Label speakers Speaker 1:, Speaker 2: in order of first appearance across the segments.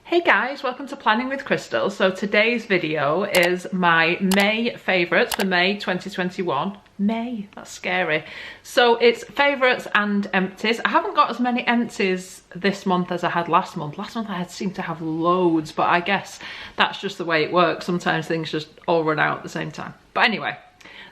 Speaker 1: Hey guys, welcome to Planning with Crystal. So today's video is my May favourites for May 2021. May, that's scary. So it's favourites and empties. I haven't got as many empties this month as I had last month. Last month I seemed to have loads, but I guess that's just the way it works. Sometimes things just all run out at the same time. But anyway,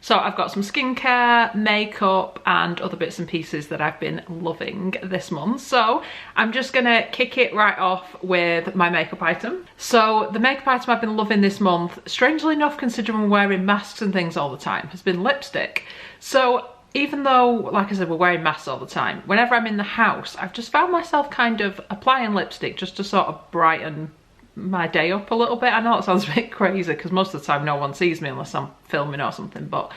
Speaker 1: so I've got some skincare, makeup and other bits and pieces that I've been loving this month. So I'm just gonna kick it right off with my makeup item. So the makeup item I've been loving this month, strangely enough considering we're wearing masks and things all the time, has been lipstick. So even though, like I said, we're wearing masks all the time, whenever I'm in the house, I've just found myself kind of applying lipstick just to sort of brighten my day up a little bit. I know it sounds a bit crazy because most of the time no one sees me unless I'm filming or something, but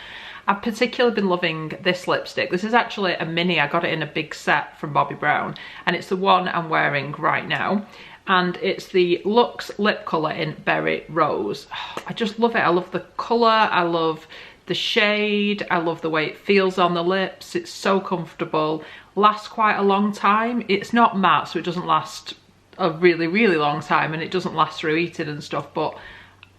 Speaker 1: I've particularly been loving this lipstick. This is actually a mini. I got it in a big set from Bobbi Brown and it's the one I'm wearing right now, and it's the Luxe lip colour in Berry Rose. I just love it. I love the colour, I love the shade, I love the way it feels on the lips. It's so comfortable, lasts quite a long time. It's not matte, so it doesn't last a really long time, and it doesn't last through eating and stuff, but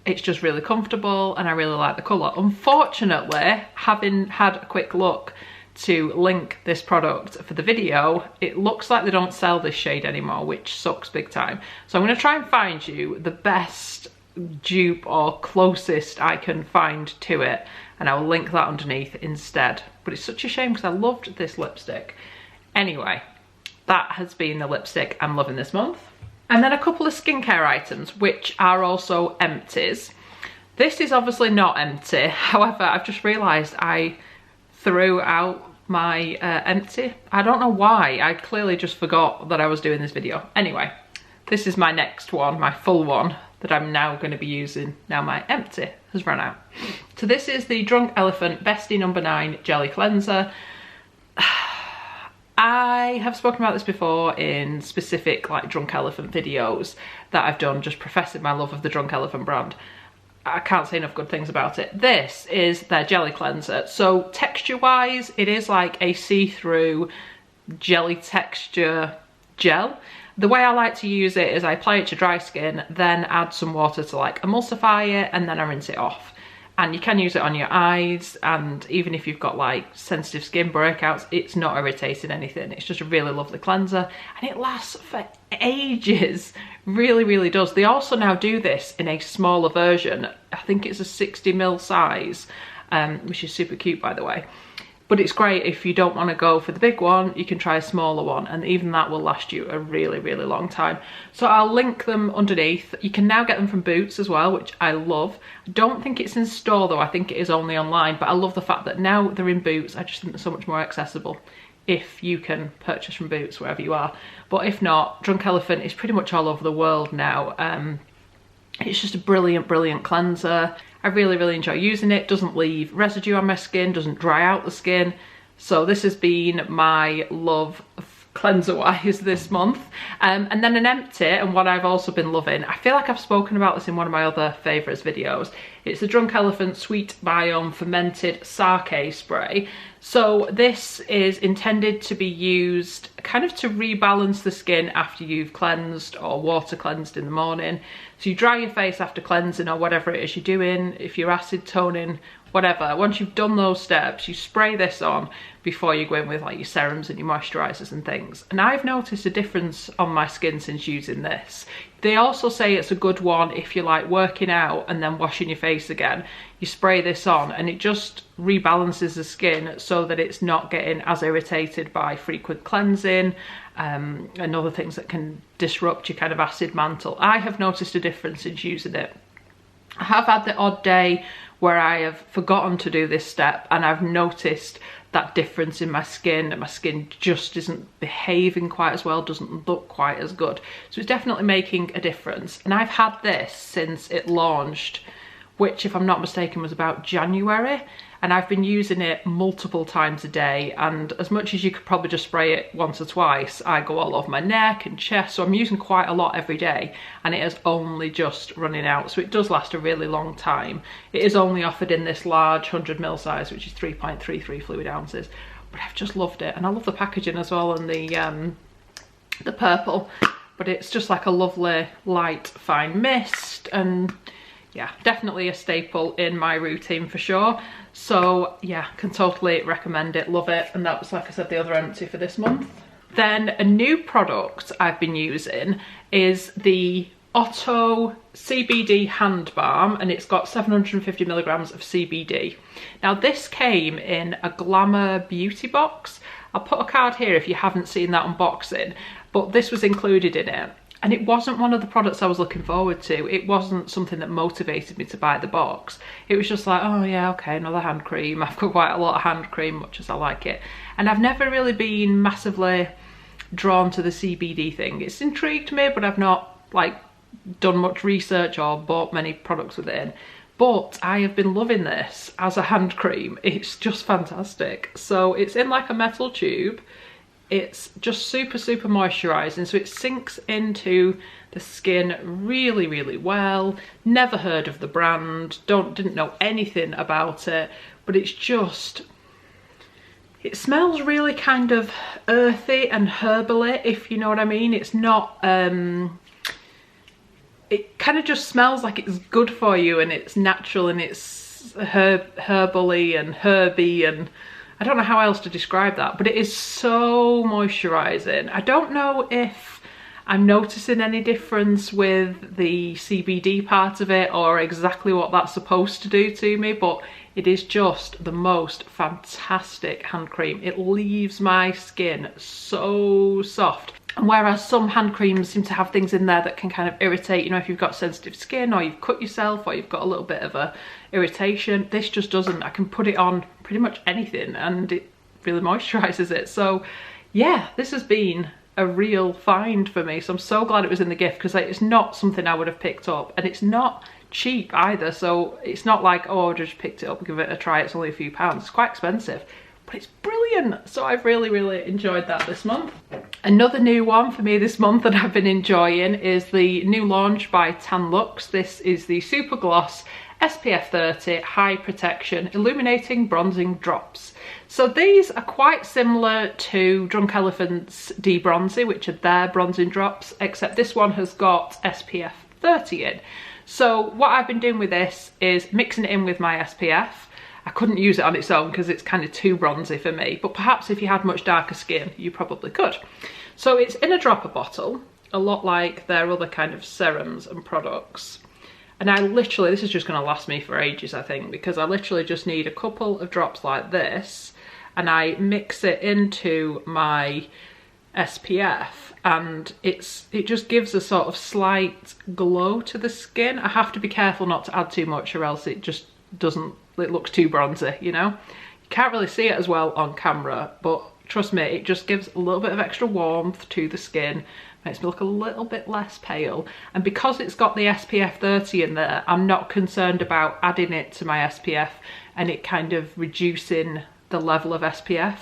Speaker 1: it's just really comfortable and I really like the colour. Unfortunately, having had a quick look to link this product for the video, it looks like they don't sell this shade anymore, which sucks big time. So I'm going to try and find you the best dupe or closest I can find to it, and I'll link that underneath instead. But it's such a shame because I loved this lipstick. Anyway, that has been the lipstick I'm loving this month. And then a couple of skincare items, which are also empties. This is obviously not empty. However, I've just realised I threw out my empty. I don't know why. I clearly just forgot that I was doing this video. Anyway, this is my next one, my full one, that I'm now going to be using now my empty has run out. So this is the Drunk Elephant Bestie No. 9 Jelly Cleanser. I have spoken about this before in specific like Drunk Elephant videos that I've done, just professing my love of the Drunk Elephant brand. I can't say enough good things about it. This is their jelly cleanser. So texture wise, it is like a see-through jelly texture gel. The way I like to use it is I apply it to dry skin, then add some water to like emulsify it, and then I rinse it off. And you can use it on your eyes, and even if you've got like sensitive skin breakouts, it's not irritating anything. It's just a really lovely cleanser and it lasts for ages. Really does. They also now do this in a smaller version. I think it's a 60ml size, which is super cute by the way. But it's great if you don't want to go for the big one, you can try a smaller one, and even that will last you a really long time. So I'll link them underneath. You can now get them from Boots as well, which I love. I don't think it's in store though, I think it is only online, but I love the fact that now they're in Boots. I just think they're so much more accessible if you can purchase from Boots wherever you are. But if not, Drunk Elephant is pretty much all over the world now. It's just a brilliant cleanser. I really enjoy using it. Doesn't leave residue on my skin, doesn't dry out the skin. So this has been my love cleanser wise this month. And then an empty, and what I've also been loving, I feel like I've spoken about this in one of my other favourites videos. It's the Drunk Elephant Sweet Biome Fermented Sake Spray. So this is intended to be used kind of to rebalance the skin after you've cleansed or water cleansed in the morning. So you dry your face after cleansing or whatever it is you're doing, if you're acid toning, whatever. Once you've done those steps, you spray this on before you go in with like your serums and your moisturisers and things. And I've noticed a difference on my skin since using this. They also say it's a good one if you're like working out and then washing your face again. You spray this on and it just rebalances the skin so that it's not getting as irritated by frequent cleansing and other things that can disrupt your kind of acid mantle. I have noticed a difference since using it. I have had the odd day where I have forgotten to do this step and I've noticed that difference in my skin, and my skin just isn't behaving quite as well, doesn't look quite as good. So it's definitely making a difference. And I've had this since it launched, which if I'm not mistaken was about January, and I've been using it multiple times a day, and as much as you could probably just spray it once or twice, I go all over my neck and chest, so I'm using quite a lot every day, and it is only just running out, so it does last a really long time. It is only offered in this large 100ml size, which is 3.33 fluid ounces, but I've just loved it, and I love the packaging as well, and the purple. but it's just like a lovely light fine mist, and yeah, definitely a staple in my routine for sure. So yeah, can totally recommend it, love it. And that was, like I said, the other empty for this month. Then a new product I've been using is the Otto CBD hand balm, and it's got 750 milligrams of CBD. Now this came in a Glamour beauty box. I'll put a card here if you haven't seen that unboxing, but this was included in it. And it wasn't one of the products I was looking forward to. It wasn't something that motivated me to buy the box. It was just like, oh yeah, okay, another hand cream. I've got quite a lot of hand cream, much as I like it. And I've never really been massively drawn to the CBD thing. It's intrigued me, but I've not like done much research or bought many products within. But I have been loving this as a hand cream. It's just fantastic. So it's in like a metal tube. It's just super moisturizing, so it sinks into the skin really, really well. Never heard of the brand, didn't know anything about it, but it's just, it smells really kind of earthy and herbally, if you know what I mean. It's not, it kind of just smells like it's good for you, and it's natural, and it's herbally and herby, and I don't know how else to describe that, but it is so moisturising. I don't know if I'm noticing any difference with the CBD part of it or exactly what that's supposed to do to me, but it is just the most fantastic hand cream. It leaves my skin so soft. And whereas some hand creams seem to have things in there that can kind of irritate, you know, if you've got sensitive skin or you've cut yourself or you've got a little bit of a irritation, this just doesn't. I can put it on pretty much anything and it really moisturizes it. So yeah, this has been a real find for me. So I'm so glad it was in the gift, because it's not something I would have picked up, and it's not cheap either. So it's not like, oh, I just picked it up, give it a try, it's only a few pounds. It's quite expensive, but it's brilliant. So I've really enjoyed that this month. Another new one for me this month that I've been enjoying is the new launch by Tan Luxe. This is the Super Gloss SPF 30 High Protection Illuminating Bronzing Drops. So these are quite similar to Drunk Elephant's De-Bronzy, which are their bronzing drops, except this one has got SPF 30 in. So what I've been doing with this is mixing it in with my SPF. I couldn't use it on its own because it's kind of too bronzy for me, but perhaps if you had much darker skin, you probably could. So it's in a dropper bottle, a lot like their other kind of serums and products. And I literally, this is just going to last me for ages, I think, because I literally just need a couple of drops like this, and I mix it into my SPF, and it just gives a sort of slight glow to the skin. I have to be careful not to add too much, or else it just doesn't, it looks too bronzy, you know? You can't really see it as well on camera, but trust me, it just gives a little bit of extra warmth to the skin, makes me look a little bit less pale. And because it's got the SPF 30 in there, I'm not concerned about adding it to my SPF and it kind of reducing the level of SPF.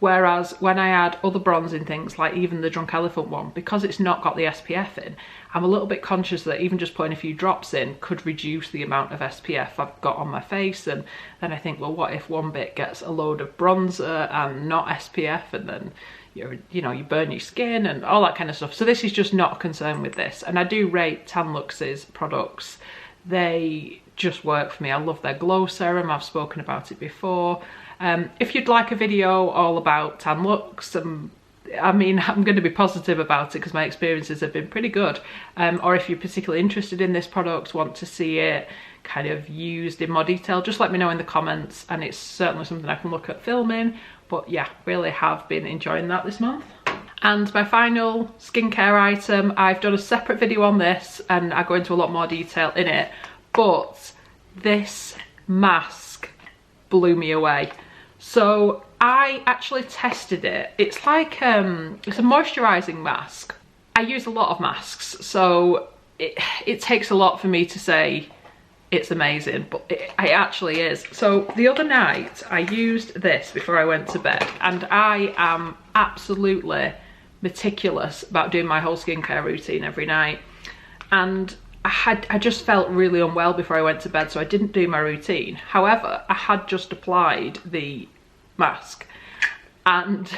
Speaker 1: Whereas when I add other bronzing things, like even the Drunk Elephant one, because it's not got the SPF in, I'm a little bit conscious that even just putting a few drops in could reduce the amount of SPF I've got on my face. And then I think, well, what if one bit gets a load of bronzer and not SPF, and then you burn your skin and all that kind of stuff. So this is just not a concern with this. And I do rate Tan Luxe's products. They just work for me. I love their glow serum. I've spoken about it before. If you'd like a video all about Tan Luxe, I mean, I'm going to be positive about it because my experiences have been pretty good. Or if you're particularly interested in this product, want to see it kind of used in more detail, just let me know in the comments, and it's certainly something I can look at filming. But yeah, really have been enjoying that this month. And my final skincare item, I've done a separate video on this and I go into a lot more detail in it, but this mask blew me away. So I actually tested it. It's like, it's a moisturising mask. I use a lot of masks, so it takes a lot for me to say it's amazing, but it actually is. So the other night I used this before I went to bed, and I am absolutely meticulous about doing my whole skincare routine every night. And I just felt really unwell before I went to bed, so I didn't do my routine. However, I had just applied the mask, and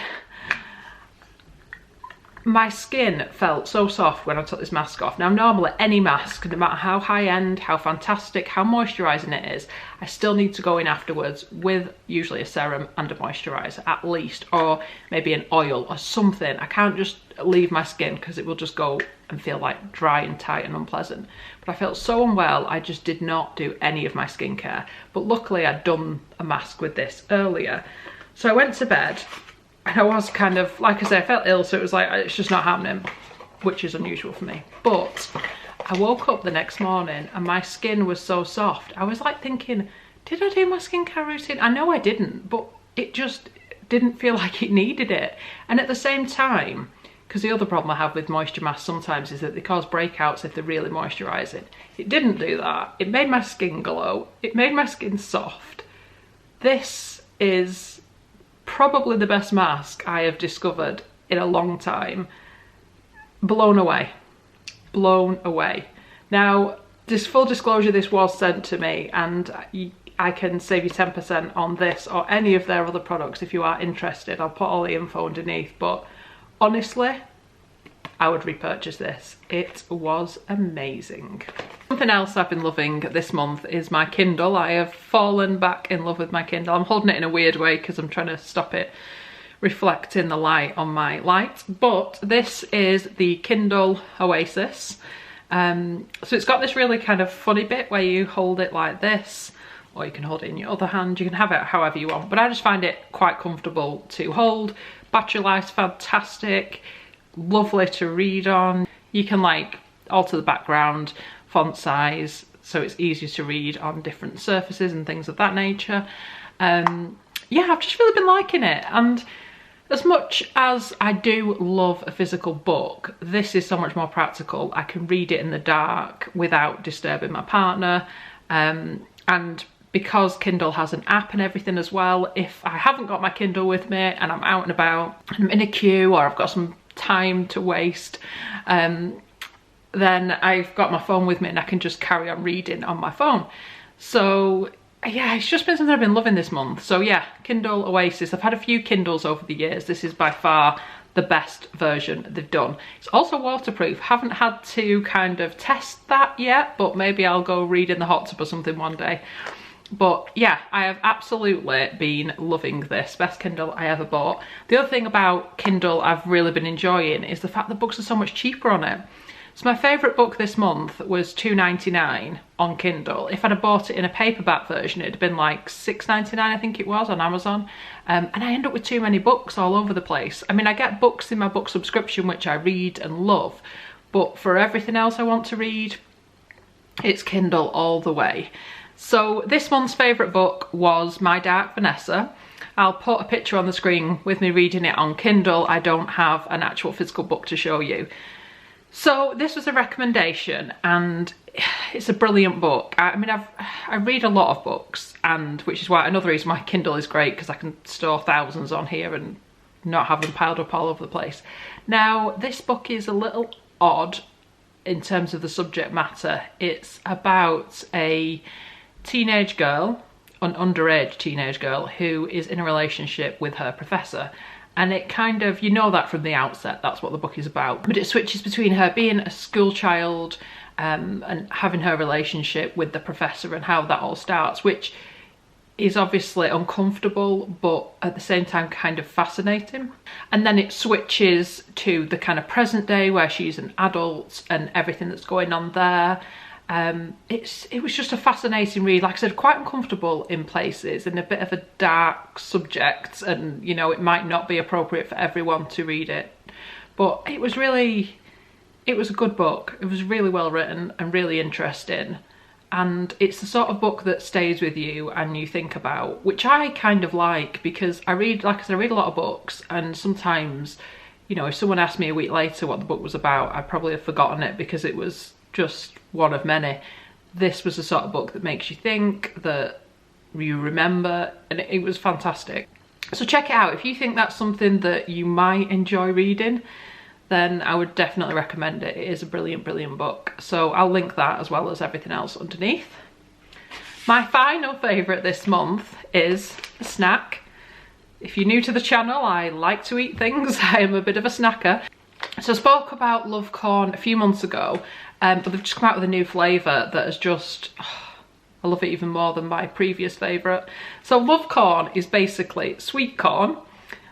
Speaker 1: My skin felt so soft when I took this mask off. Now normally any mask, no matter how high end, how fantastic, how moisturising it is, I still need to go in afterwards with usually a serum and a moisturiser at least, or maybe an oil or something. I can't just leave my skin because it will just go and feel like dry and tight and unpleasant. But I felt so unwell, I just did not do any of my skincare. But luckily I'd done a mask with this earlier. So I went to bed. And I was kind of, like I say, I felt ill, so it was like, it's just not happening, which is unusual for me. But I woke up the next morning and my skin was so soft. I was like thinking, did I do my skincare routine? I know I didn't, but it just didn't feel like it needed it. And at the same time, because the other problem I have with moisture masks sometimes is that they cause breakouts if they're really moisturising. It didn't do that. It made my skin glow. It made my skin soft. This is probably the best mask I have discovered in a long time. Blown away. Blown away. Now, this full disclosure, this was sent to me, and I can save you 10% on this or any of their other products if you are interested. I'll put all the info underneath, but honestly, I would repurchase this. It was amazing. Something else I've been loving this month is my Kindle. I have fallen back in love with my Kindle. I'm holding it in a weird way because I'm trying to stop it reflecting the light on my light. But this is the Kindle Oasis. So it's got this really kind of funny bit where you hold it like this, or you can hold it in your other hand. You can have it however you want, but I just find it quite comfortable to hold. Battery life's fantastic. Lovely to read on. You can like alter the background, font size, so it's easier to read on different surfaces and things of that nature. Yeah, I've just really been liking it, and as much as I do love a physical book, this is so much more practical. I can read it in the dark without disturbing my partner, and because Kindle has an app and everything as well, if I haven't got my Kindle with me and I'm out and about, I'm in a queue or I've got some time to waste, then I've got my phone with me and I can just carry on reading on my phone. So yeah, it's just been something I've been loving this month. So yeah, Kindle Oasis. I've had a few Kindles over the years. This is by far the best version they've done. It's also waterproof. Haven't had to kind of test that yet, but maybe I'll go read in the hot tub or something one day. But yeah, I have absolutely been loving this. Best Kindle I ever bought. The other thing about Kindle I've really been enjoying is the fact that books are so much cheaper on it. So my favourite book this month was £2.99 on Kindle. If I'd have bought it in a paperback version, it'd have been like £6.99, I think it was, on Amazon. And I end up with too many books all over the place. I mean, I get books in my book subscription, which I read and love, but for everything else I want to read, it's Kindle all the way. So this month's favourite book was My Dark Vanessa. I'll put a picture on the screen with me reading it on Kindle. I don't have an actual physical book to show you. So this was a recommendation, and it's a brilliant book. I mean, I read a lot of books, and which is why another reason why Kindle is great, because I can store thousands on here and not have them piled up all over the place. Now, this book is a little odd in terms of the subject matter. It's about a teenage girl, an underage teenage girl, who is in a relationship with her professor. And it kind of, you know that from the outset, that's what the book is about. But it switches between her being a school child and having her relationship with the professor and how that all starts, which is obviously uncomfortable, but at the same time kind of fascinating. And then it switches to the kind of present day where she's an adult and everything that's going on there. It was just a fascinating read. Like I said, quite uncomfortable in places and a bit of a dark subject, and you know, it might not be appropriate for everyone to read it, but it was a good book. It was really well written and really interesting, and it's the sort of book that stays with you and you think about, which I kind of like, because I read, like I said, I read a lot of books, and sometimes, you know, if someone asked me a week later what the book was about, I'd probably have forgotten it because it was just one of many. This was the sort of book that makes you think, that you remember, and it was fantastic. So check it out. If you think that's something that you might enjoy reading, then I would definitely recommend it. It is a brilliant, brilliant book. So I'll link that as well as everything else underneath. My final favourite this month is a snack. If you're new to the channel, I like to eat things. I am a bit of a snacker. So I spoke about Love Corn a few months ago, but they've just come out with a new flavour that is just, I love it even more than my previous favourite. So Love Corn is basically sweet corn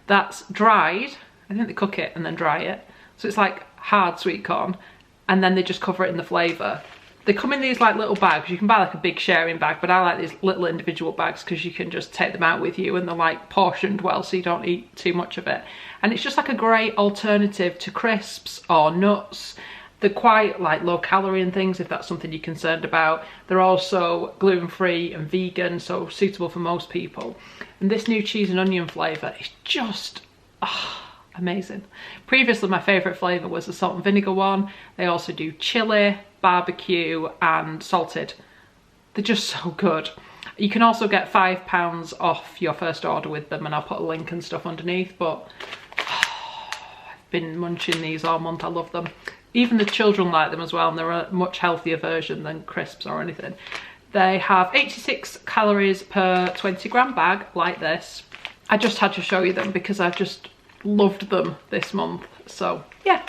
Speaker 1: that's dried. I think they cook it and then dry it. So it's like hard sweet corn, and then they just cover it in the flavour. They come in these like little bags. You can buy like a big sharing bag, but I like these little individual bags because you can just take them out with you, and they're like portioned well so you don't eat too much of it. And it's just like a great alternative to crisps or nuts. They're quite like low calorie and things if that's something you're concerned about. They're also gluten-free and vegan, so suitable for most people. And this new cheese and onion flavour is just amazing. Previously my favourite flavour was the salt and vinegar one. They also do chilli, barbecue and salted. They're just so good. You can also get £5 off your first order with them, and I'll put a link and stuff underneath, but I've been munching these all month. I love them. Even the children like them as well, and they're a much healthier version than crisps or anything. They have 86 calories per 20 gram bag like this. I just had to show you them because I've just loved them this month. So yeah.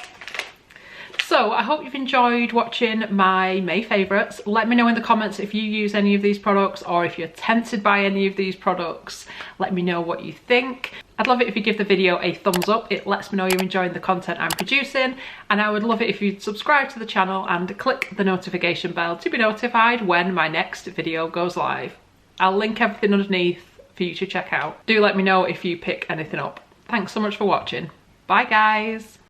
Speaker 1: So I hope you've enjoyed watching my May favourites. Let me know in the comments if you use any of these products or if you're tempted by any of these products. Let me know what you think. I'd love it if you give the video a thumbs up. It lets me know you're enjoying the content I'm producing, and I would love it if you'd subscribe to the channel and click the notification bell to be notified when my next video goes live. I'll link everything underneath for you to check out. Do let me know if you pick anything up. Thanks so much for watching. Bye guys.